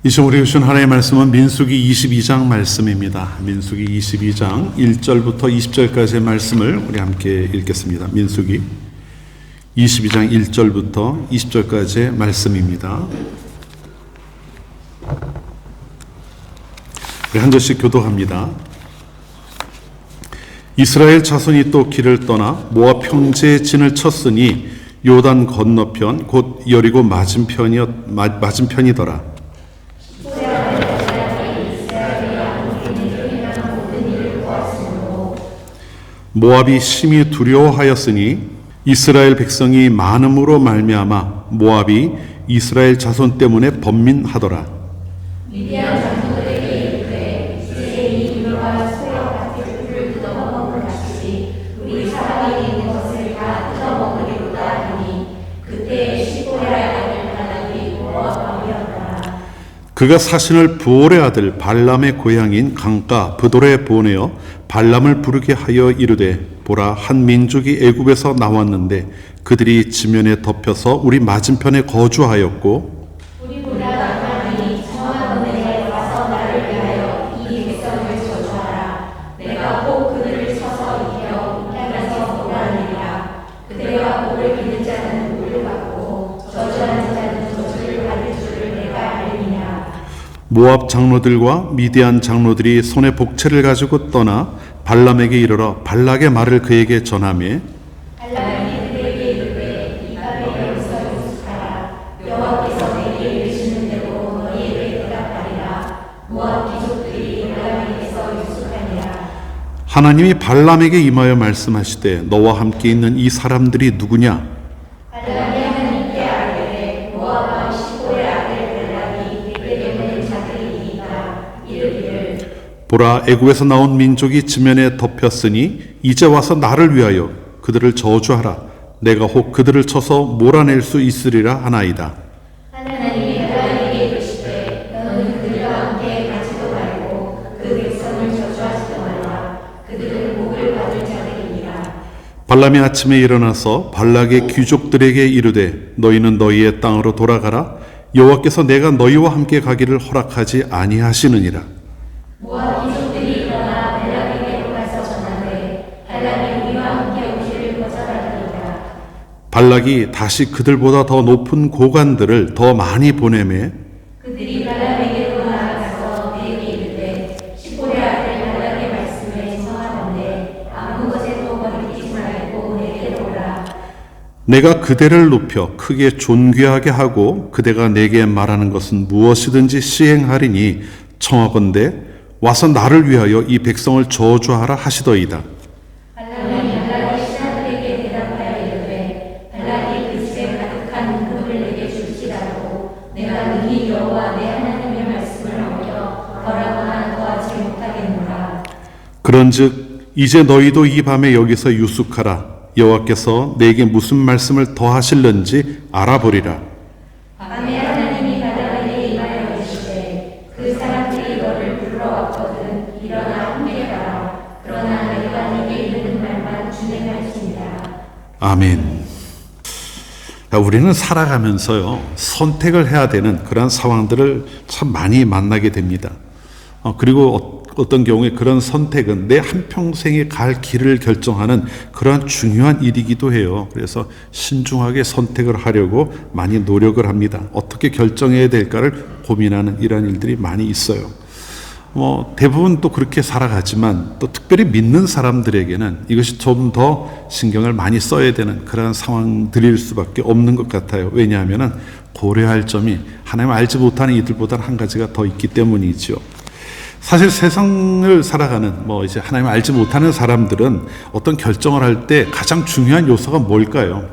이 시간 우리가 주신 하나님의 말씀은 민수기 22장 말씀입니다. 민수기 22장 1절부터 20절까지의 말씀을 우리 함께 읽겠습니다. 민수기 22장 1절부터 20절까지의 말씀입니다. 우리 한 절씩 교독합니다. 이스라엘 자손이 또 길을 떠나 모압 평지에 진을 쳤으니 요단 건너편 곧 여리고 맞은편이더라. 모압이 심히 두려워하였으니 이스라엘 백성이 많음으로 말미암아 모압이 이스라엘 자손 때문에 번민하더라. 미디안 장로들에게 이르되 이제 이 유로와 소여 밭의 풀을 뜯어먹은 것 같이 우리 사방에 있는 것을 다 뜯어먹으리로다 하니 그때 시보의 아들 발람이 모압 왕이었더라. 그가 사신을 부올의 아들 발람의 고향인 강가 브돌에 보내어 발람을 부르게 하여 이르되 보라 한 민족이 애굽에서 나왔는데 그들이 지면에 덮여서 우리 맞은편에 거주하였고 우리 보라 하나님이 청한 은혜에 와서 나를 위하여 이 백성을 저주하라. 내가 꼭 그들을 쳐서 이겨 이 땅에서 몰아내리라. 그대와 복을 비는 자는 복을 받고 저주하는 자는 저주를 받을 줄을 내가 알미라. 모압 장로들과 미디안 장로들이 손에 복채를 가지고 떠나 발람에게 이르러 발락의 말을 그에게 전하며 발람이 그들에게 이르되 이 밤에 여기서 유숙하라. 여호와께서 내게 이르시는 대로 너희에게 대답하리라. 모압 귀족들이 발람에게서 유숙하니라. 하나님이 발람에게 임하여 말씀하시되 너와 함께 있는 이 사람들이 누구냐? 발람이 하나님께 아뢰되 모압 왕 시보의 아들 발람이 그에게 보낸 자들이니이다. 이르기를 보라 애굽에서 나온 민족이 지면에 덮였으니 이제 와서 나를 위하여 그들을 저주하라. 내가 혹 그들을 쳐서 몰아낼 수 있으리라 하나이다. 하나님이 발람에게 이르시되 너는 그들과 함께 가지도 말고 그 백성을 저주하지도 말라. 그들은 복을 받을 자들이니라. 발람이 아침에 일어나서 발락의 귀족들에게 이르되 너희는 너희의 땅으로 돌아가라. 여호와께서 내가 너희와 함께 가기를 허락하지 아니하시느니라. 모압 귀족들이 일어나 발람에게로 가서 전하되 발람이 우리와 함께 오기를 거절하더이다. 발락이 다시 그들보다 더 높은 고관들을 더 많이 보내매 그들이 발람에게로 나아가서 그에게 이르되 시보의 아들 발람의 말씀에 청하건대 아무 것에도 거리끼지 말고 내게로 오라. 내가 그대를 높여 크게 존귀하게 하고 그대가 내게 말하는 것은 무엇이든지 시행하리니 청하건대 와서 나를 위하여 이 백성을 저주하라 하시더이다. 발람이 발락의 신하들에게 대답하여 이르되 발락이 그 집에 가득한 금을 내게 줄지라도 내가 능히 여호와 내 하나님의 말씀을 어겨 너라고나 더하지 못하겠노라. 그런즉 이제 너희도 이 밤에 여기서 유숙하라. 여호와께서 내게 무슨 말씀을 더하실는지 알아보리라. 밤에 하나님이 발람에게 임하여 이르시되 그 사람들이 너를 불러왔거든 일어나 함께 가라. 그러나 내가 네게 이르는 말만 준행할지니라. 아멘. 우리는 살아가면서요 선택을 해야 되는 그런 상황들을 참 많이 만나게 됩니다. 그리고 어떤 경우에 그런 선택은 내 한평생에 갈 길을 결정하는 그러한 중요한 일이기도 해요. 그래서 신중하게 선택을 하려고 많이 노력을 합니다. 어떻게 결정해야 될까를 고민하는 이런 일들이 많이 있어요. 대부분 또 그렇게 살아가지만 또 특별히 믿는 사람들에게는 이것이 좀 더 신경을 많이 써야 되는 그런 상황들일 수밖에 없는 것 같아요. 왜냐하면 고려할 점이 하나님 알지 못하는 이들보다는 한 가지가 더 있기 때문이죠. 사실 세상을 살아가는 이제 하나님 알지 못하는 사람들은 어떤 결정을 할 때 가장 중요한 요소가 뭘까요?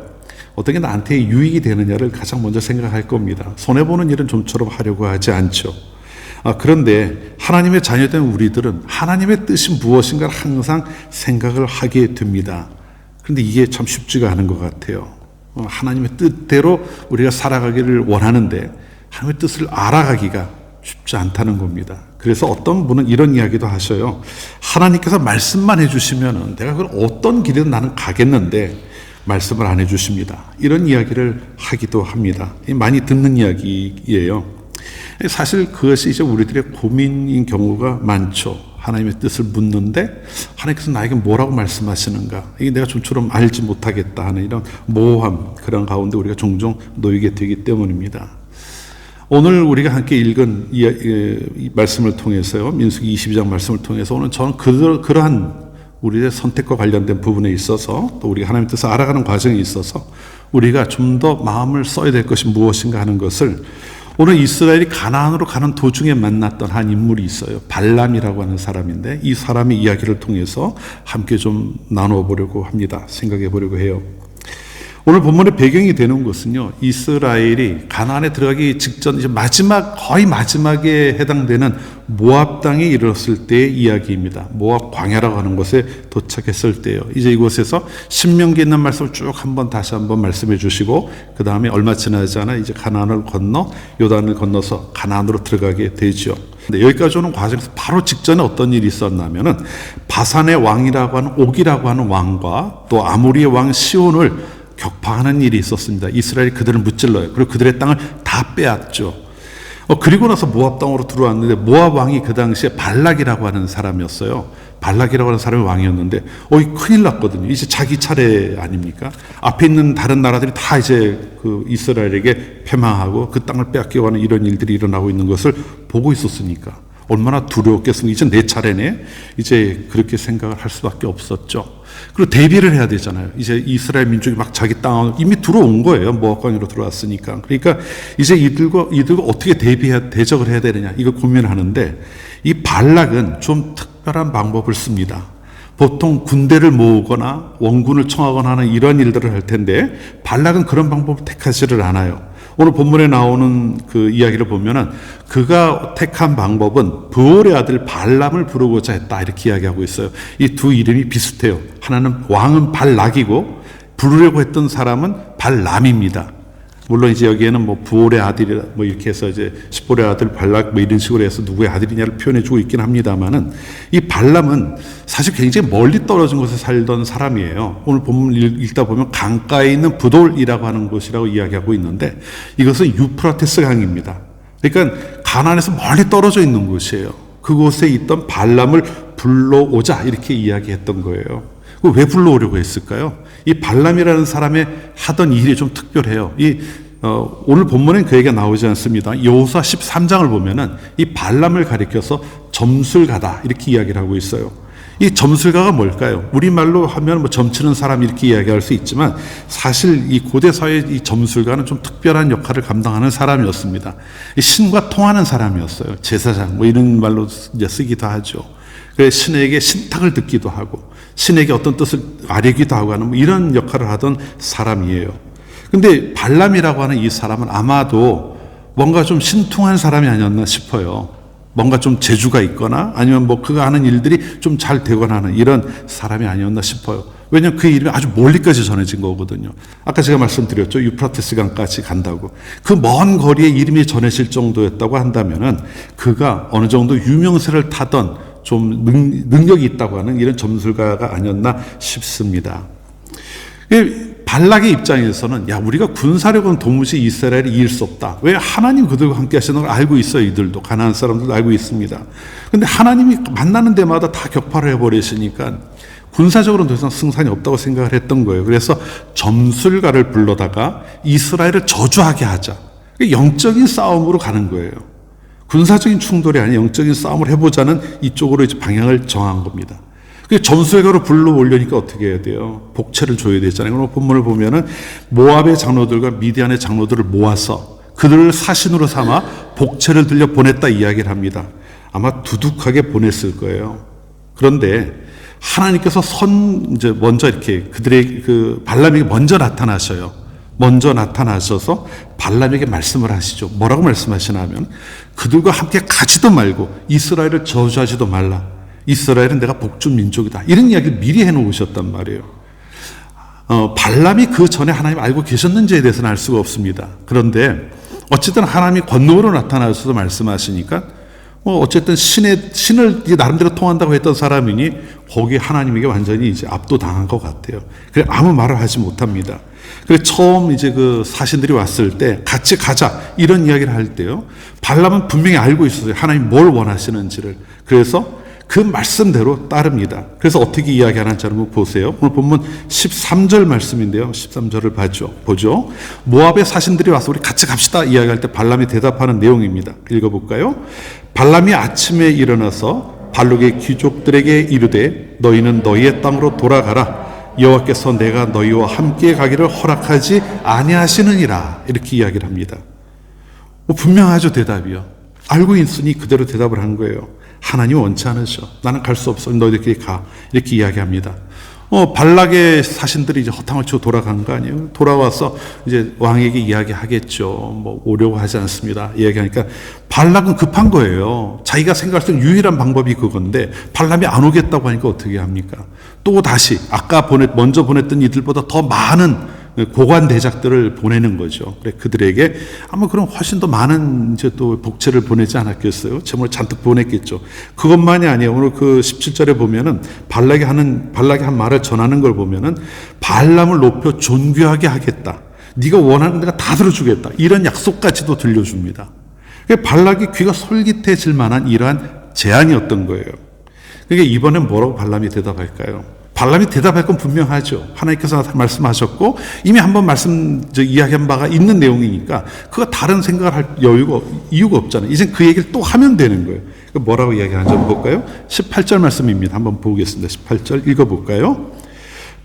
어떤 게 나한테 유익이 되느냐를 가장 먼저 생각할 겁니다. 손해보는 일은 좀처럼 하려고 하지 않죠. 그런데 하나님의 자녀된 우리들은 하나님의 뜻이 무엇인가를 항상 생각을 하게 됩니다. 그런데 이게 참 쉽지가 않은 것 같아요. 하나님의 뜻대로 우리가 살아가기를 원하는데 하나님의 뜻을 알아가기가 쉽지 않다는 겁니다. 그래서 어떤 분은 이런 이야기도 하셔요. 하나님께서 말씀만 해주시면 내가 그걸 어떤 길이든 나는 가겠는데 말씀을 안 해주십니다. 이런 이야기를 하기도 합니다. 많이 듣는 이야기예요. 사실 그것이 이제 우리들의 고민인 경우가 많죠. 하나님의 뜻을 묻는데 하나님께서 나에게 뭐라고 말씀하시는가, 이게 내가 좀처럼 알지 못하겠다 하는 이런 모호함, 그런 가운데 우리가 종종 놓이게 되기 때문입니다. 오늘 우리가 함께 읽은 이 말씀을 통해서요, 민수기 22장 말씀을 통해서 오늘 저는 그러한 우리의 선택과 관련된 부분에 있어서, 또 우리가 하나님의 뜻을 알아가는 과정에 있어서 우리가 좀 더 마음을 써야 될 것이 무엇인가 하는 것을, 오늘 이스라엘이 가나안으로 가는 도중에 만났던 한 인물이 있어요. 발람이라고 하는 사람인데, 이 사람의 이야기를 통해서 함께 좀 나누어 보려고 합니다. 생각해 보려고 해요. 오늘 본문의 배경이 되는 것은요, 이스라엘이 가나안에 들어가기 직전, 이제 거의 마지막에 해당되는 모압 땅에 이르렀을 때의 이야기입니다. 모압 광야라고 하는 곳에 도착했을 때요. 이제 이곳에서 신명기에 있는 말씀을 쭉 다시 한번 말씀해 주시고, 그 다음에 얼마 지나지 않아 이제 가나안을 건너 요단을 건너서 가나안으로 들어가게 되죠. 근데 여기까지 오는 과정에서 바로 직전에 어떤 일이 있었냐면은, 바산의 왕이라고 하는 옥이라고 하는 왕과 또 아모리의 왕 시온을 격파하는 일이 있었습니다. 이스라엘이 그들을 무찔러요. 그리고 그들의 땅을 다 빼앗죠. 그리고 나서 모압 땅으로 들어왔는데, 모압 왕이 그 당시에 발락이라고 하는 사람이었어요. 발락이라고 하는 사람이 왕이었는데, 큰일 났거든요. 이제 자기 차례 아닙니까? 앞에 있는 다른 나라들이 다 이제 그 이스라엘에게 패망하고 그 땅을 빼앗기고 하는 이런 일들이 일어나고 있는 것을 보고 있었으니까 얼마나 두려웠겠습니까? 이제 내 차례네. 이제 그렇게 생각을 할 수밖에 없었죠. 그리고 대비를 해야 되잖아요. 이제 이스라엘 민족이 막 자기 땅 이미 들어온 거예요. 모압 광야로 들어왔으니까. 그러니까 이제 이들과 어떻게 대적을 해야 되느냐, 이거 고민하는데, 이 발락은 좀 특별한 방법을 씁니다. 보통 군대를 모으거나 원군을 청하거나 하는 이런 일들을 할 텐데, 발락은 그런 방법을 택하지를 않아요. 오늘 본문에 나오는 그 이야기를 보면은, 그가 택한 방법은 브올의 아들 발람을 부르고자 했다, 이렇게 이야기하고 있어요. 이 두 이름이 비슷해요. 하나는 왕은 발락이고 부르려고 했던 사람은 발람입니다. 물론 이제 여기에는 뭐 부올의 아들이라 뭐 이렇게 해서 이제 십볼의 아들 발락 뭐 이런 식으로 해서 누구의 아들이냐를 표현해 주고 있긴 합니다만은, 이 발람은 사실 굉장히 멀리 떨어진 곳에 살던 사람이에요. 오늘 본문 읽다 보면 강가에 있는 부돌이라고 하는 곳이라고 이야기하고 있는데, 이것은 유프라테스 강입니다. 그러니까 가나안에서 멀리 떨어져 있는 곳이에요. 그곳에 있던 발람을 불러오자, 이렇게 이야기했던 거예요. 왜 불러오려고 했을까요? 이 발람이라는 사람의 하던 일이 좀 특별해요. 오늘 본문엔 그 얘기가 나오지 않습니다. 여호수아 13장을 보면은 이 발람을 가리켜서 점술가다, 이렇게 이야기를 하고 있어요. 이 점술가가 뭘까요? 우리말로 하면 뭐 점치는 사람 이렇게 이야기할 수 있지만, 사실 이 고대 사회의 이 점술가는 좀 특별한 역할을 감당하는 사람이었습니다. 신과 통하는 사람이었어요. 제사장 뭐 이런 말로 이제 쓰기도 하죠. 그래서 신에게 신탁을 듣기도 하고 신에게 어떤 뜻을 아뢰기도 하고 하는 뭐 이런 역할을 하던 사람이에요. 근데 발람이라고 하는 이 사람은 아마도 뭔가 좀 신통한 사람이 아니었나 싶어요. 뭔가 좀 재주가 있거나 아니면 뭐 그가 하는 일들이 좀 잘 되거나 하는 이런 사람이 아니었나 싶어요. 왜냐하면 그 이름이 아주 멀리까지 전해진 거거든요. 아까 제가 말씀드렸죠. 유프라테스 강까지 간다고. 그 먼 거리에 이름이 전해질 정도였다고 한다면은, 그가 어느 정도 유명세를 타던 좀 능력이 있다고 하는 이런 점술가가 아니었나 싶습니다. 발락의 입장에서는, 우리가 군사력은 도무지 이스라엘이 이길 수 없다. 왜? 하나님 그들과 함께 하시는 걸 알고 있어요. 이들도, 가나안 사람들도 알고 있습니다. 근데 하나님이 만나는 데마다 다 격파를 해버리시니까 군사적으로는 더 이상 승산이 없다고 생각을 했던 거예요. 그래서 점술가를 불러다가 이스라엘을 저주하게 하자. 영적인 싸움으로 가는 거예요. 군사적인 충돌이 아닌 영적인 싸움을 해보자는 이쪽으로 이제 방향을 정한 겁니다. 점술가로 불러오려니까 어떻게 해야 돼요? 복채를 줘야 되잖아요. 그럼 본문을 보면은 모압의 장로들과 미디안의 장로들을 모아서 그들을 사신으로 삼아 복채를 들려 보냈다 이야기를 합니다. 아마 두둑하게 보냈을 거예요. 그런데 하나님께서 이제 먼저 이렇게 그들의 발람에게 먼저 나타나셔요. 먼저 나타나셔서 발람에게 말씀을 하시죠. 뭐라고 말씀하시냐면, 그들과 함께 가지도 말고 이스라엘을 저주하지도 말라. 이스라엘은 내가 복준 민족이다. 이런 이야기를 미리 해놓으셨단 말이에요. 발람이 그 전에 하나님 알고 계셨는지에 대해서는 알 수가 없습니다. 그런데 어쨌든 하나님이 권능으로 나타나셔서 말씀하시니까 어쨌든 신을 나름대로 통한다고 했던 사람이니 거기 하나님에게 완전히 이제 압도당한 것 같아요. 그래 아무 말을 하지 못합니다. 그래 처음 이제 그 사신들이 왔을 때 같이 가자 이런 이야기를 할 때요. 발람은 분명히 알고 있었어요. 하나님 뭘 원하시는지를. 그래서 그 말씀대로 따릅니다. 그래서 어떻게 이야기하는지 한번 보세요. 오늘 본문 13절 말씀인데요. 13절을 보죠. 모압의 사신들이 와서 우리 같이 갑시다 이야기할 때 발람이 대답하는 내용입니다. 읽어볼까요? 발람이 아침에 일어나서 발록의 귀족들에게 이르되 너희는 너희의 땅으로 돌아가라. 여호와께서 내가 너희와 함께 가기를 허락하지 아니하시느니라. 이렇게 이야기를 합니다. 분명하죠 대답이요. 알고 있으니 그대로 대답을 한 거예요. 하나님 원치 않으셔. 나는 갈 수 없어. 너희들끼리 가. 이렇게 이야기합니다. 발락의 사신들이 이제 허탕을 치고 돌아간 거 아니에요? 돌아와서 이제 왕에게 이야기하겠죠. 오려고 하지 않습니다. 이야기하니까 발락은 급한 거예요. 자기가 생각할 수 있는 유일한 방법이 그건데 발람이 안 오겠다고 하니까 어떻게 합니까? 또 다시 아까 먼저 보냈던 이들보다 더 많은 고관 대작들을 보내는 거죠. 그래 그들에게 아마 그럼 훨씬 더 많은 이제 또 복채를 보내지 않았겠어요? 재물을 잔뜩 보냈겠죠. 그것만이 아니에요. 오늘 그 17절에 보면은 발락이 한 말을 전하는 걸 보면은 발람을 높여 존귀하게 하겠다. 네가 원하는 데가 다 들어주겠다. 이런 약속까지도 들려줍니다. 발락이 귀가 솔깃해질 만한 이러한 제안이었던 거예요. 그러니까 이번엔 뭐라고 발람이 대답할까요? 발람이 대답할 건 분명하죠. 하나님께서 말씀하셨고 이미 한번 이야기한 바가 있는 내용이니까 그거 다른 생각을 할 이유가 없잖아요. 이제 그 얘기를 또 하면 되는 거예요. 뭐라고 이야기하는지 한번 볼까요? 18절 말씀입니다. 한번 보겠습니다. 18절 읽어볼까요?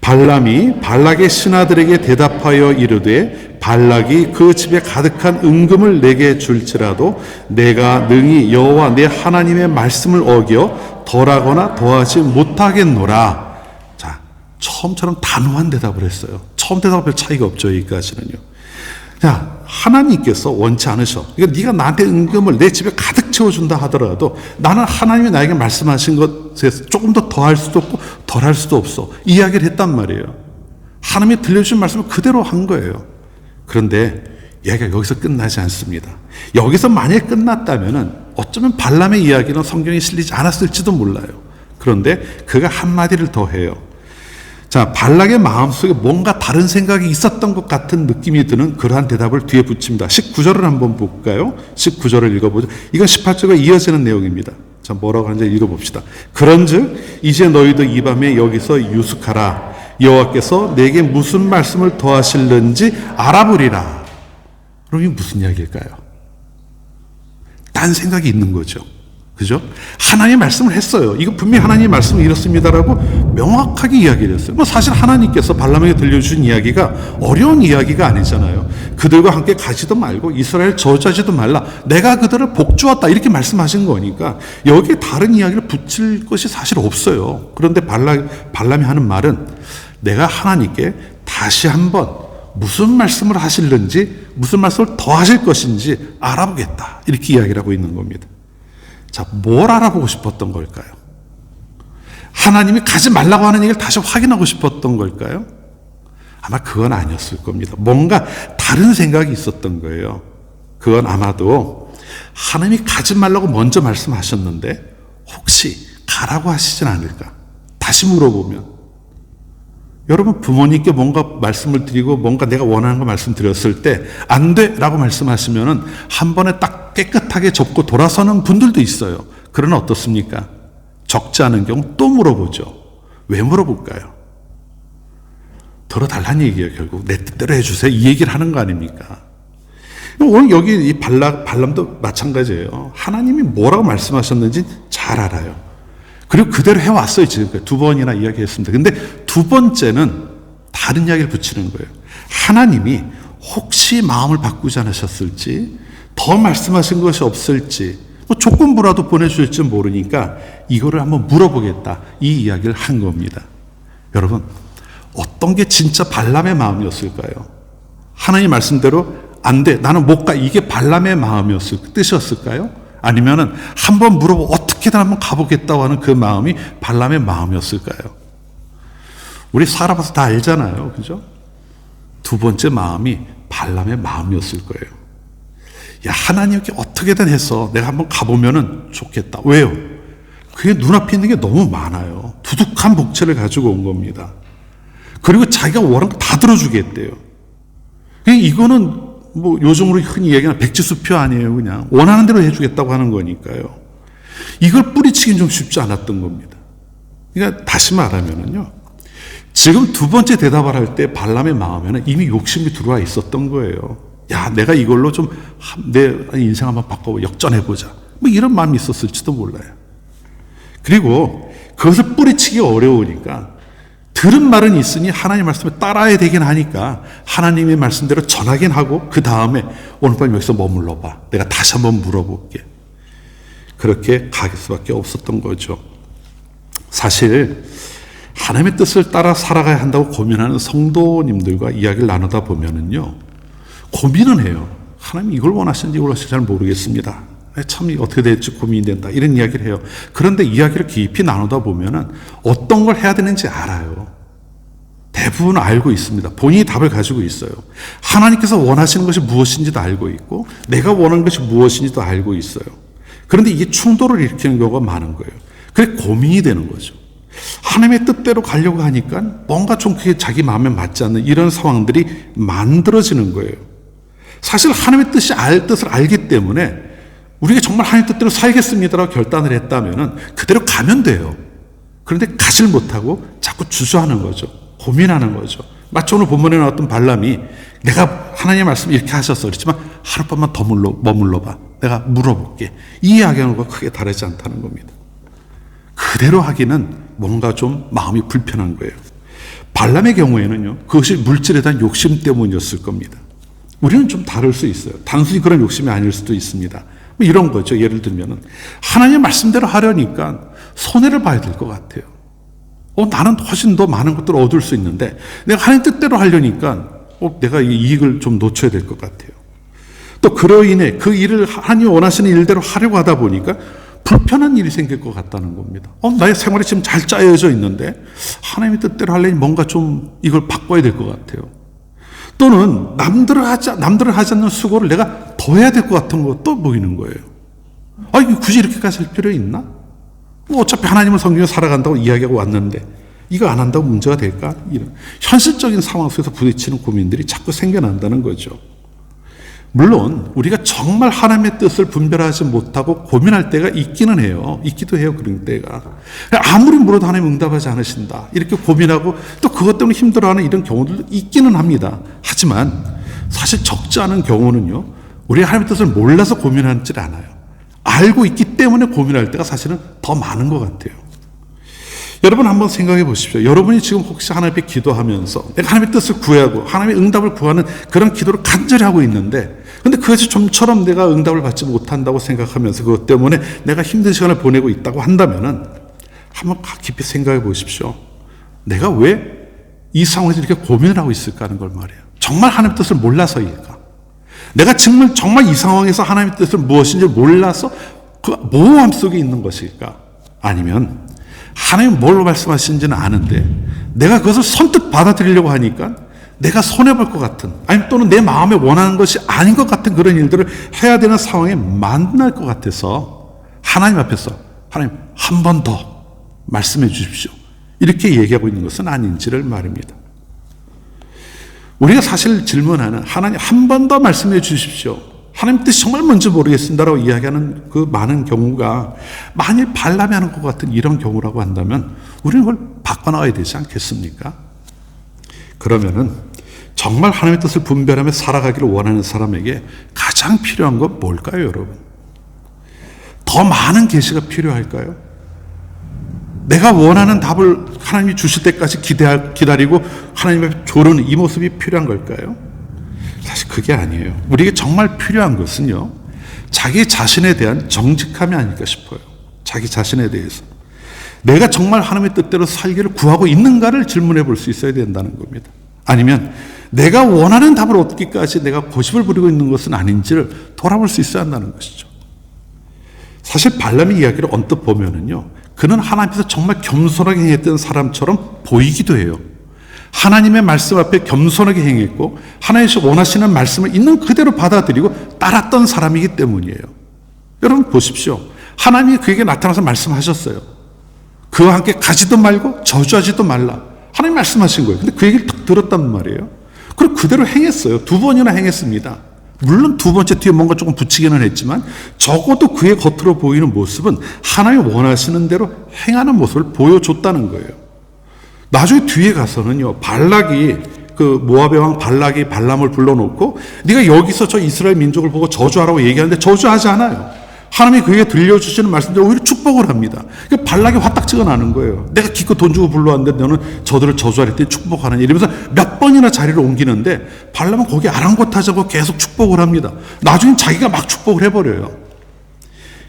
발람이 발락의 신하들에게 대답하여 이르되 발락이 그 집에 가득한 은금을 내게 줄지라도 내가 능히 여호와 내 하나님의 말씀을 어겨 덜하거나 더하지 못하겠노라. 처음처럼 단호한 대답을 했어요. 처음 대답과 별 차이가 없죠. 여기까지는요. 자, 하나님께서 원치 않으셔. 그러니까 네가 나한테 은금을 내 집에 가득 채워준다 하더라도 나는 하나님이 나에게 말씀하신 것에 조금 더 더할 수도 없고 덜할 수도 없어. 이야기를 했단 말이에요. 하나님이 들려주신 말씀을 그대로 한 거예요. 그런데 이야기가 여기서 끝나지 않습니다. 여기서 만약에 끝났다면은 어쩌면 발람의 이야기는 성경에 실리지 않았을지도 몰라요. 그런데 그가 한마디를 더 해요. 자, 발락의 마음속에 뭔가 다른 생각이 있었던 것 같은 느낌이 드는 그러한 대답을 뒤에 붙입니다. 19절을 한번 볼까요? 19절을 읽어보죠. 이건 18절과 이어지는 내용입니다. 자, 뭐라고 하는지 읽어봅시다. 그런즉 이제 너희도 이 밤에 여기서 유숙하라. 여호와께서 내게 무슨 말씀을 더하실는지 알아보리라. 그럼 이게 무슨 이야기일까요? 딴 생각이 있는 거죠. 그죠? 하나님 말씀을 했어요. 이거 분명히 하나님 말씀이 이렇습니다라고 명확하게 이야기를 했어요. 사실 하나님께서 발람에게 들려주신 이야기가 어려운 이야기가 아니잖아요. 그들과 함께 가지도 말고 이스라엘 저주하지도 말라. 내가 그들을 복주었다. 이렇게 말씀하신 거니까 여기에 다른 이야기를 붙일 것이 사실 없어요. 그런데 발람이 하는 말은 내가 하나님께 다시 한번 무슨 말씀을 하실는지 무슨 말씀을 더 하실 것인지 알아보겠다. 이렇게 이야기를 하고 있는 겁니다. 자, 뭘 알아보고 싶었던 걸까요? 하나님이 가지 말라고 하는 얘기를 다시 확인하고 싶었던 걸까요? 아마 그건 아니었을 겁니다. 뭔가 다른 생각이 있었던 거예요. 그건 아마도 하나님이 가지 말라고 먼저 말씀하셨는데 혹시 가라고 하시진 않을까? 다시 물어보면 여러분 부모님께 뭔가 말씀을 드리고 뭔가 내가 원하는 거 말씀드렸을 때 안 돼! 라고 말씀하시면은 한 번에 딱 깨끗하게 접고 돌아서는 분들도 있어요. 그러나 어떻습니까? 적지 않은 경우 또 물어보죠. 왜 물어볼까요? 들어달라는 얘기예요. 결국 내 뜻대로 해주세요. 이 얘기를 하는 거 아닙니까? 오늘 여기 이 발람도 마찬가지예요. 하나님이 뭐라고 말씀하셨는지 잘 알아요. 그리고 그대로 해왔어요. 지금까지 2번이나 이야기했습니다. 근데 두 번째는 다른 이야기를 붙이는 거예요. 하나님이 혹시 마음을 바꾸지 않으셨을지, 더 말씀하신 것이 없을지, 조건부라도 보내주실지 모르니까 이거를 한번 물어보겠다. 이 이야기를 한 겁니다. 여러분, 어떤 게 진짜 발람의 마음이었을까요? 하나님 말씀대로 안 돼, 나는 못 가. 이게 발람의 뜻이었을까요? 아니면은 한번 물어보고 어떻게든 한번 가보겠다고 하는 그 마음이 발람의 마음이었을까요? 우리 살아봐서 다 알잖아요. 그죠? 두 번째 마음이 발람의 마음이었을 거예요. 야, 하나님께 어떻게든 해서 내가 한번 가보면은 좋겠다. 왜요? 그게 눈앞에 있는 게 너무 많아요. 두둑한 복채를 가지고 온 겁니다. 그리고 자기가 원하는 거 다 들어주겠대요. 이거는 뭐 요즘으로 흔히 얘기하는 백지수표 아니에요. 그냥 원하는 대로 해주겠다고 하는 거니까요. 이걸 뿌리치긴 좀 쉽지 않았던 겁니다. 그러니까 다시 말하면은요, 지금 두 번째 대답을 할 때 발람의 마음에는 이미 욕심이 들어와 있었던 거예요. 야, 내가 이걸로 좀 내 인생 한번 바꿔 역전해보자. 뭐 이런 마음이 있었을지도 몰라요. 그리고 그것을 뿌리치기 어려우니까 들은 말은 있으니 하나님 말씀을 따라야 되긴 하니까 하나님의 말씀대로 전하긴 하고 그 다음에 오늘 밤 여기서 머물러 봐. 내가 다시 한번 물어볼게. 그렇게 갈 수밖에 없었던 거죠. 사실 하나님의 뜻을 따라 살아가야 한다고 고민하는 성도님들과 이야기를 나누다 보면은요, 고민은 해요. 하나님 이걸 원하시는지 이걸 원하시는지 잘 모르겠습니다. 참 어떻게 될지 고민이 된다. 이런 이야기를 해요. 그런데 이야기를 깊이 나누다 보면은 어떤 걸 해야 되는지 알아요. 대부분 알고 있습니다. 본인이 답을 가지고 있어요. 하나님께서 원하시는 것이 무엇인지도 알고 있고 내가 원하는 것이 무엇인지도 알고 있어요. 그런데 이게 충돌을 일으키는 경우가 많은 거예요. 그래 고민이 되는 거죠. 하나님의 뜻대로 가려고 하니까 뭔가 좀 그게 자기 마음에 맞지 않는 이런 상황들이 만들어지는 거예요. 사실 하나님의 뜻을 알기 때문에 우리가 정말 하나님 뜻대로 살겠습니다라고 결단을 했다면 그대로 가면 돼요. 그런데 가질 못하고 자꾸 주저하는 거죠. 고민하는 거죠. 마치 오늘 본문에 나왔던 발람이 내가 하나님의 말씀 이렇게 하셨어. 그렇지만 하룻밤만 더 머물러 봐. 내가 물어볼게. 이 이야기하는 것과 크게 다르지 않다는 겁니다. 그대로 하기는 뭔가 좀 마음이 불편한 거예요. 발람의 경우에는요, 그것이 물질에 대한 욕심 때문이었을 겁니다. 우리는 좀 다를 수 있어요. 단순히 그런 욕심이 아닐 수도 있습니다. 뭐 이런 거죠. 예를 들면은 하나님의 말씀대로 하려니까 손해를 봐야 될 것 같아요. 나는 훨씬 더 많은 것들을 얻을 수 있는데 내가 하나님 뜻대로 하려니까 내가 이 이익을 좀 놓쳐야 될 것 같아요. 또 그로 인해 그 일을 하나님이 원하시는 일대로 하려고 하다 보니까 불편한 일이 생길 것 같다는 겁니다. 나의 생활이 지금 잘 짜여져 있는데 하나님의 뜻대로 하려니 뭔가 좀 이걸 바꿔야 될 것 같아요. 또는 남들을 하지 않는 수고를 내가 더 해야 될 것 같은 것도 보이는 거예요. 이거 굳이 이렇게까지 할 필요 있나? 어차피 하나님을 섬기며 살아간다고 이야기하고 왔는데 이거 안 한다고 문제가 될까? 이런 현실적인 상황 속에서 부딪히는 고민들이 자꾸 생겨난다는 거죠. 물론 우리가 정말 하나님의 뜻을 분별하지 못하고 고민할 때가 있기는 해요. 있기도 해요. 그런 때가. 아무리 물어도 하나님 응답하지 않으신다. 이렇게 고민하고 또 그것 때문에 힘들어하는 이런 경우들도 있기는 합니다. 하지만 사실 적지 않은 경우는요, 우리가 하나님의 뜻을 몰라서 고민하지 않아요. 알고 있기 때문에 고민할 때가 사실은 더 많은 것 같아요. 여러분 한번 생각해 보십시오. 여러분이 지금 혹시 하나님 앞에 기도하면서 내가 하나님의 뜻을 구하고 하나님의 응답을 구하는 그런 기도를 간절히 하고 있는데 근데 그것이 좀처럼 내가 응답을 받지 못한다고 생각하면서 그것 때문에 내가 힘든 시간을 보내고 있다고 한다면은 한번 깊이 생각해 보십시오. 내가 왜 이 상황에서 이렇게 고민을 하고 있을까 하는 걸 말이에요. 정말 하나님의 뜻을 몰라서일까? 내가 정말 이 상황에서 하나님의 뜻을 무엇인지 몰라서 그 모호함 속에 있는 것일까? 아니면 하나님 뭘로 말씀하시는지는 아는데 내가 그것을 선뜻 받아들이려고 하니까 내가 손해볼 것 같은 아니면 또는 내 마음에 원하는 것이 아닌 것 같은 그런 일들을 해야 되는 상황에 만날 것 같아서 하나님 앞에서 하나님 한 번 더 말씀해 주십시오. 이렇게 얘기하고 있는 것은 아닌지를 말입니다. 우리가 사실 질문하는 하나님 한 번 더 말씀해 주십시오. 하나님 뜻이 정말 뭔지 모르겠습니다라고 이야기하는 그 많은 경우가 만일 발람이 하는 것 같은 이런 경우라고 한다면 우리는 그걸 바꿔나가야 되지 않겠습니까? 그러면은 정말 하나님의 뜻을 분별하며 살아가기를 원하는 사람에게 가장 필요한 건 뭘까요, 여러분? 더 많은 계시가 필요할까요? 내가 원하는 답을 하나님이 주실 때까지 기다리고 하나님의 조르는 이 모습이 필요한 걸까요? 사실 그게 아니에요. 우리에게 정말 필요한 것은요, 자기 자신에 대한 정직함이 아닐까 싶어요. 자기 자신에 대해서. 내가 정말 하나님의 뜻대로 살기를 구하고 있는가를 질문해 볼 수 있어야 된다는 겁니다. 아니면 내가 원하는 답을 얻기까지 내가 고집을 부리고 있는 것은 아닌지를 돌아볼 수 있어야 한다는 것이죠. 사실 발람의 이야기를 언뜻 보면은요, 그는 하나님 앞에서 정말 겸손하게 행했던 사람처럼 보이기도 해요. 하나님의 말씀 앞에 겸손하게 행했고 하나님께서 원하시는 말씀을 있는 그대로 받아들이고 따랐던 사람이기 때문이에요. 여러분 보십시오. 하나님이 그에게 나타나서 말씀하셨어요. 그와 함께 가지도 말고 저주하지도 말라. 하나님 말씀하신 거예요. 근데 그 얘기를 딱 들었단 말이에요. 그리고 그대로 행했어요. 2번이나 행했습니다. 물론 두 번째 뒤에 뭔가 조금 붙이기는 했지만 적어도 그의 겉으로 보이는 모습은 하나님이 원하시는 대로 행하는 모습을 보여줬다는 거예요. 나중에 뒤에 가서는요, 발락이 그 모압의 왕 발락이 발람을 불러놓고 네가 여기서 저 이스라엘 민족을 보고 저주하라고 얘기하는데 저주하지 않아요. 하나님이 그에게 들려주시는 말씀대로 오히려 축복을 합니다. 그러니까 발락이 화딱지가 나는 거예요. 내가 기껏 돈 주고 불러왔는데 너는 저들을 저주하랬더니 축복하느냐 이러면서 몇 번이나 자리를 옮기는데 발람은 거기 아랑곳하지 않고 계속 축복을 합니다. 나중엔 자기가 막 축복을 해버려요.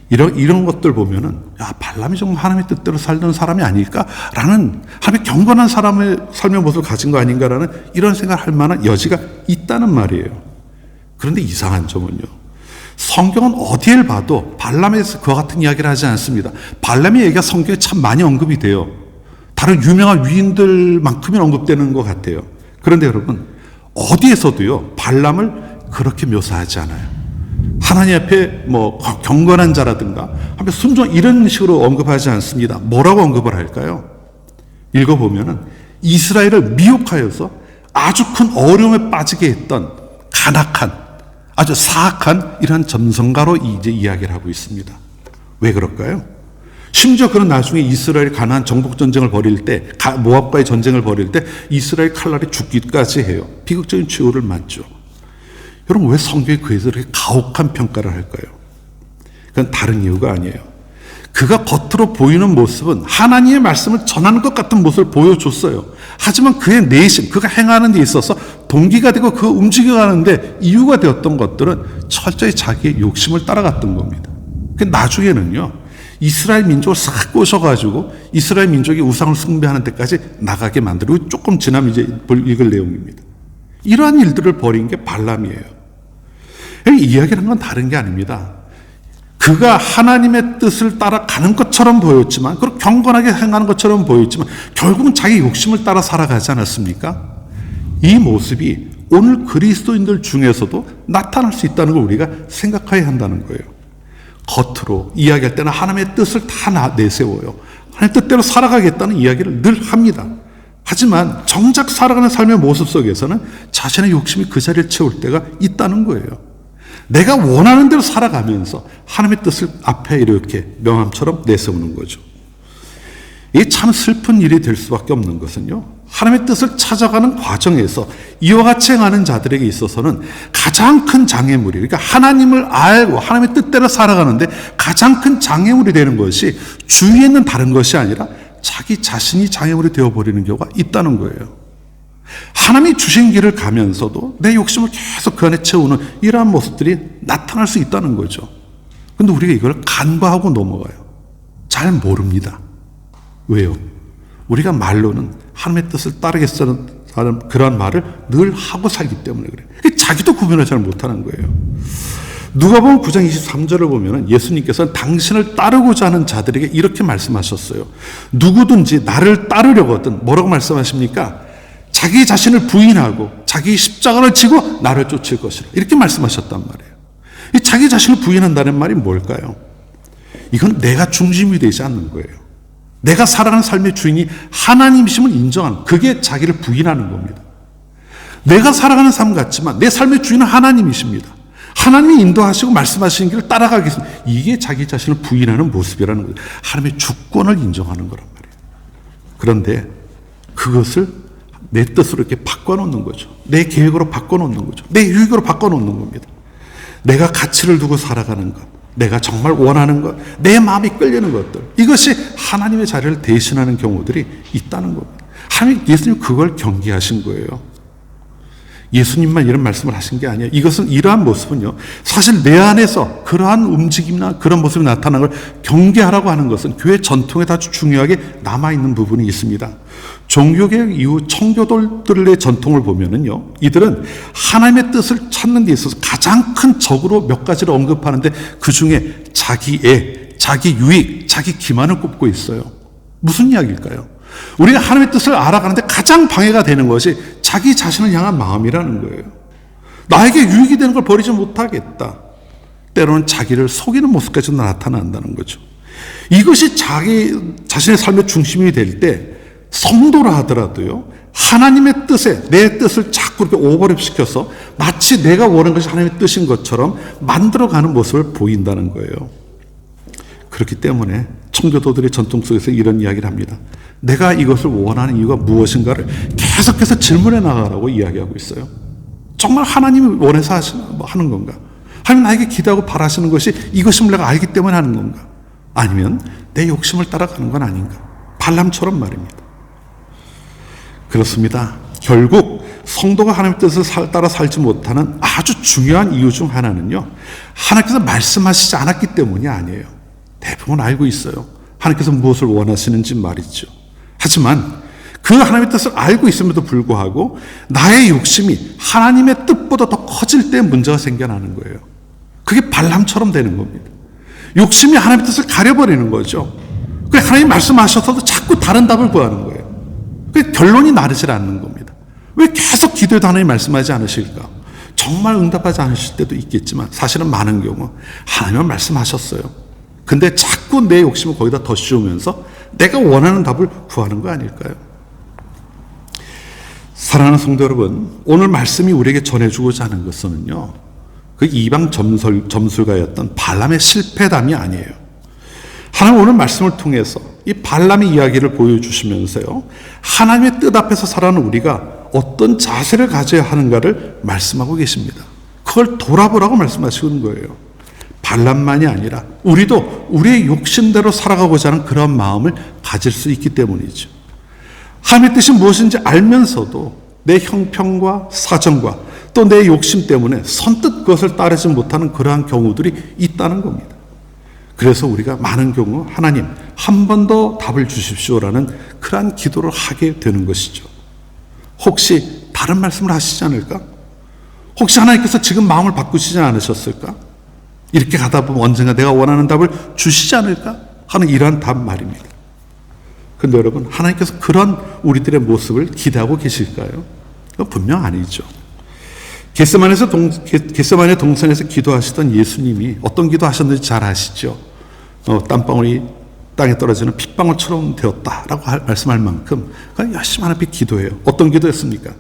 이런 것들 보면은 야, 발람이 정말 하나님의 뜻대로 살던 사람이 아닐까라는 하나님의 경건한 사람의 삶의 모습을 가진 거 아닌가라는 이런 생각을 할 만한 여지가 있다는 말이에요. 그런데 이상한 점은요, 성경은 어디를 봐도 발람에서 그와 같은 이야기를 하지 않습니다. 발람의 얘기가 성경에 참 많이 언급이 돼요. 다른 유명한 위인들만큼이나 언급되는 것 같아요. 그런데 여러분, 어디에서도요, 발람을 그렇게 묘사하지 않아요. 하나님 앞에 뭐 경건한 자라든가 하면 순종 이런 식으로 언급하지 않습니다. 뭐라고 언급을 할까요? 읽어보면은 이스라엘을 미혹하여서 아주 큰 어려움에 빠지게 했던 간악한 아주 사악한 이러한 점성가로 이제 이야기를 하고 있습니다. 왜 그럴까요? 심지어 그런 나중에 이스라엘이 가나안 정복 전쟁을 벌일 때, 모압과의 전쟁을 벌일 때 이스라엘 칼날이 죽기까지 해요. 비극적인 최후를 맞죠. 여러분, 왜 성경이 그에 대해서 그렇게 가혹한 평가를 할까요? 그건 다른 이유가 아니에요. 그가 겉으로 보이는 모습은 하나님의 말씀을 전하는 것 같은 모습을 보여줬어요. 하지만 그의 내심, 그가 행하는 데 있어서 동기가 되고 그 움직여가는데 이유가 되었던 것들은 철저히 자기의 욕심을 따라갔던 겁니다. 나중에는요, 이스라엘 민족을 싹 꼬셔가지고 이스라엘 민족이 우상을 숭배하는 데까지 나가게 만들고 조금 지나면 이제 읽을 내용입니다. 이러한 일들을 벌인 게 발람이에요. 이야기하는 건 다른 게 아닙니다. 그가 하나님의 뜻을 따라가는 것처럼 보였지만, 그리고 경건하게 행하는 것처럼 보였지만 결국은 자기 욕심을 따라 살아가지 않았습니까? 이 모습이 오늘 그리스도인들 중에서도 나타날 수 있다는 걸 우리가 생각해야 한다는 거예요. 겉으로 이야기할 때는 하나님의 뜻을 다 내세워요. 하나님의 뜻대로 살아가겠다는 이야기를 늘 합니다. 하지만 정작 살아가는 삶의 모습 속에서는 자신의 욕심이 그 자리를 채울 때가 있다는 거예요. 내가 원하는 대로 살아가면서 하나님의 뜻을 앞에 이렇게 명함처럼 내세우는 거죠. 이게 참 슬픈 일이 될 수밖에 없는 것은요, 하나님의 뜻을 찾아가는 과정에서 이와 같이 행하는 자들에게 있어서는 가장 큰 장애물이, 그러니까 하나님을 알고 하나님의 뜻대로 살아가는데 가장 큰 장애물이 되는 것이 주위에 있는 다른 것이 아니라 자기 자신이 장애물이 되어버리는 경우가 있다는 거예요. 하나님이 주신 길을 가면서도 내 욕심을 계속 그 안에 채우는 이러한 모습들이 나타날 수 있다는 거죠. 근데 우리가 이걸 간과하고 넘어가요. 잘 모릅니다. 왜요? 우리가 말로는 하나님의 뜻을 따르겠다는 그런 말을 늘 하고 살기 때문에 그래요. 자기도 구별을 잘 못하는 거예요. 누가복음 9장 23절을 보면 예수님께서는 당신을 따르고자 하는 자들에게 이렇게 말씀하셨어요. 누구든지 나를 따르려거든 뭐라고 말씀하십니까? 자기 자신을 부인하고 자기 십자가를 지고 나를 쫓을 것이라, 이렇게 말씀하셨단 말이에요. 이 자기 자신을 부인한다는 말이 뭘까요? 이건 내가 중심이 되지 않는 거예요. 내가 살아가는 삶의 주인이 하나님이심을 인정하는, 그게 자기를 부인하는 겁니다. 내가 살아가는 삶 같지만 내 삶의 주인은 하나님이십니다. 하나님이 인도하시고 말씀하시는 길을 따라가겠습니다. 이게 자기 자신을 부인하는 모습이라는 거예요. 하나님의 주권을 인정하는 거란 말이에요. 그런데 그것을 내 뜻으로 이렇게 바꿔놓는 거죠. 내 계획으로 바꿔놓는 거죠. 내 유익으로 바꿔놓는 겁니다. 내가 가치를 두고 살아가는 것, 내가 정말 원하는 것, 내 마음이 끌리는 것들, 이것이 하나님의 자리를 대신하는 경우들이 있다는 겁니다. 하나님, 예수님 그걸 경계하신 거예요. 예수님만 이런 말씀을 하신 게 아니에요. 이것은, 이러한 모습은요, 사실 내 안에서 그러한 움직임이나 그런 모습이 나타나는 걸 경계하라고 하는 것은 교회 전통에 아주 중요하게 남아있는 부분이 있습니다. 종교개혁 이후 청교도들의 전통을 보면은요, 이들은 하나님의 뜻을 찾는 데 있어서 가장 큰 적으로 몇 가지를 언급하는데 그 중에 자기애, 자기 유익, 자기 기만을 꼽고 있어요. 무슨 이야기일까요? 우리가 하나님의 뜻을 알아가는데 가장 방해가 되는 것이 자기 자신을 향한 마음이라는 거예요. 나에게 유익이 되는 걸 버리지 못하겠다. 때로는 자기를 속이는 모습까지 나타난다는 거죠. 이것이 자신의 삶의 중심이 될 때 성도라 하더라도요, 하나님의 뜻에 내 뜻을 자꾸 이렇게 오버랩시켜서 마치 내가 원하는 것이 하나님의 뜻인 것처럼 만들어가는 모습을 보인다는 거예요. 그렇기 때문에 청교도들의 전통 속에서 이런 이야기를 합니다. 내가 이것을 원하는 이유가 무엇인가를 계속해서 질문해 나가라고 이야기하고 있어요. 정말 하나님이 원해서 하는 건가? 하나님 나에게 기대하고 바라시는 것이 이것임을 내가 알기 때문에 하는 건가? 아니면 내 욕심을 따라가는 건 아닌가? 발람처럼 말입니다. 그렇습니다. 결국 성도가 하나님의 뜻을 따라 살지 못하는 아주 중요한 이유 중 하나는요, 하나님께서 말씀하시지 않았기 때문이 아니에요. 대부분 알고 있어요. 하나님께서 무엇을 원하시는지 말이죠. 하지만 그 하나님의 뜻을 알고 있음에도 불구하고 나의 욕심이 하나님의 뜻보다 더 커질 때 문제가 생겨나는 거예요. 그게 발람처럼 되는 겁니다. 욕심이 하나님의 뜻을 가려버리는 거죠. 그래서 하나님 말씀하셔서도 자꾸 다른 답을 구하는 거예요. 그 결론이 나르질 않는 겁니다. 왜 계속 기도해도 하나님 말씀하지 않으실까? 정말 응답하지 않으실 때도 있겠지만 사실은 많은 경우 하나님은 말씀하셨어요. 근데 자꾸 내 욕심을 거기다 더 씌우면서 내가 원하는 답을 구하는 거 아닐까요? 사랑하는 성도 여러분, 오늘 말씀이 우리에게 전해주고자 하는 것은요, 그 이방 점술가였던 발람의 실패담이 아니에요. 하나님 오늘 말씀을 통해서 이 발람의 이야기를 보여주시면서요, 하나님의 뜻 앞에서 살아가는 우리가 어떤 자세를 가져야 하는가를 말씀하고 계십니다. 그걸 돌아보라고 말씀하시는 거예요. 발람만이 아니라 우리도 우리의 욕심대로 살아가고자 하는 그런 마음을 가질 수 있기 때문이죠. 하나님의 뜻이 무엇인지 알면서도 내 형편과 사정과 또 내 욕심 때문에 선뜻 그것을 따르지 못하는 그러한 경우들이 있다는 겁니다. 그래서 우리가 많은 경우 하나님 한 번 더 답을 주십시오라는 그러한 기도를 하게 되는 것이죠. 혹시 다른 말씀을 하시지 않을까? 혹시 하나님께서 지금 마음을 바꾸시지 않으셨을까? 이렇게 가다 보면 언젠가 내가 원하는 답을 주시지 않을까? 하는 이러한 답 말입니다. 근데 여러분, 하나님께서 그런 우리들의 모습을 기대하고 계실까요? 분명 아니죠. 겟세마네 동산에서 기도하시던 예수님이 어떤 기도하셨는지 잘 아시죠? 땀방울이 땅에 떨어지는 핏방울처럼 되었다라고 말씀할 만큼 열심히 하나님 앞에 기도해요. 어떤 기도했습니까?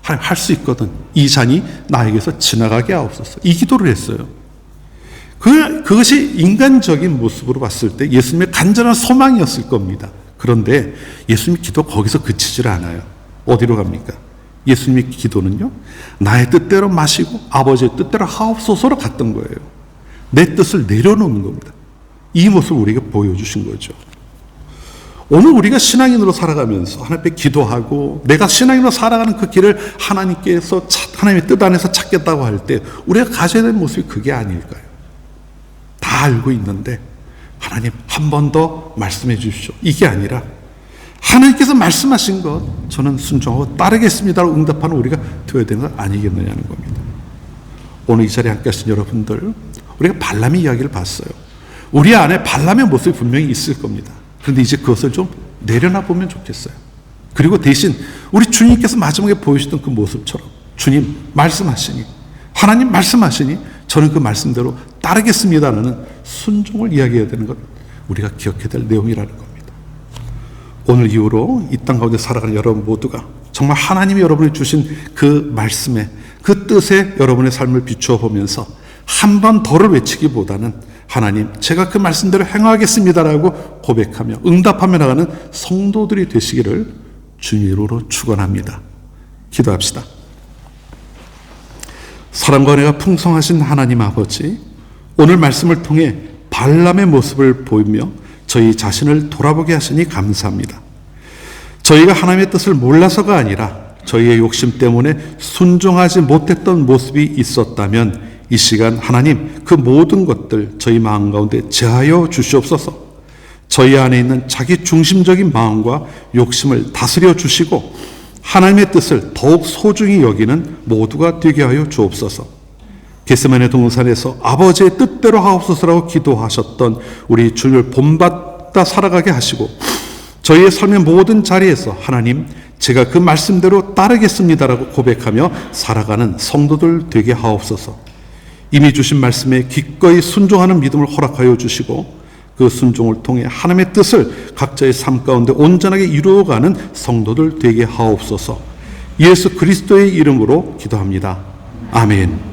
하나님 할 수 있거든. 이 잔이 나에게서 지나가게 하옵소서. 이 기도를 했어요. 그것이 인간적인 모습으로 봤을 때 예수님의 간절한 소망이었을 겁니다. 그런데 예수님의 기도 거기서 그치질 않아요. 어디로 갑니까? 예수님의 기도는요, 나의 뜻대로 마시고 아버지의 뜻대로 하옵소서로 갔던 거예요. 내 뜻을 내려놓는 겁니다. 이 모습을 우리에게 보여주신 거죠. 오늘 우리가 신앙인으로 살아가면서 하나님 앞에 기도하고 내가 신앙인으로 살아가는 그 길을 하나님께서 하나님의 뜻 안에서 찾겠다고 할 때 우리가 가져야 되는 모습이 그게 아닐까요? 다 알고 있는데 하나님 한 번 더 말씀해 주십시오. 이게 아니라 하나님께서 말씀하신 것 저는 순종하고 따르겠습니다라고 응답하는 우리가 되어야 되는 것 아니겠느냐는 겁니다. 오늘 이 자리에 함께 하신 여러분들, 우리가 발람의 이야기를 봤어요. 우리 안에 발람의 모습이 분명히 있을 겁니다. 그런데 이제 그것을 좀 내려놔 보면 좋겠어요. 그리고 대신 우리 주님께서 마지막에 보여주셨던 그 모습처럼 주님 말씀하시니, 하나님 말씀하시니 저는 그 말씀대로 따르겠습니다라는 순종을 이야기해야 되는 것 우리가 기억해야 될 내용이라는 겁니다. 오늘 이후로 이 땅 가운데 살아가는 여러분 모두가 정말 하나님이 여러분이 주신 그 말씀에, 그 뜻에 여러분의 삶을 비추어 보면서 한 번 더를 외치기보다는 하나님 제가 그 말씀대로 행하겠습니다라고 고백하며 응답하며 나가는 성도들이 되시기를 주님으로 축원합니다. 기도합시다. 사랑과 은혜가 풍성하신 하나님 아버지, 오늘 말씀을 통해 발람의 모습을 보이며 저희 자신을 돌아보게 하시니 감사합니다. 저희가 하나님의 뜻을 몰라서가 아니라 저희의 욕심 때문에 순종하지 못했던 모습이 있었다면 이 시간 하나님 그 모든 것들 저희 마음 가운데 제하여 주시옵소서. 저희 안에 있는 자기 중심적인 마음과 욕심을 다스려 주시고 하나님의 뜻을 더욱 소중히 여기는 모두가 되게 하여 주옵소서. 겟세마네 동산에서 아버지의 뜻대로 하옵소서라고 기도하셨던 우리 주님을 본받다 살아가게 하시고 저희의 삶의 모든 자리에서 하나님 제가 그 말씀대로 따르겠습니다라고 고백하며 살아가는 성도들 되게 하옵소서. 이미 주신 말씀에 기꺼이 순종하는 믿음을 허락하여 주시고 그 순종을 통해 하나님의 뜻을 각자의 삶 가운데 온전하게 이루어가는 성도들 되게 하옵소서. 예수 그리스도의 이름으로 기도합니다. 아멘.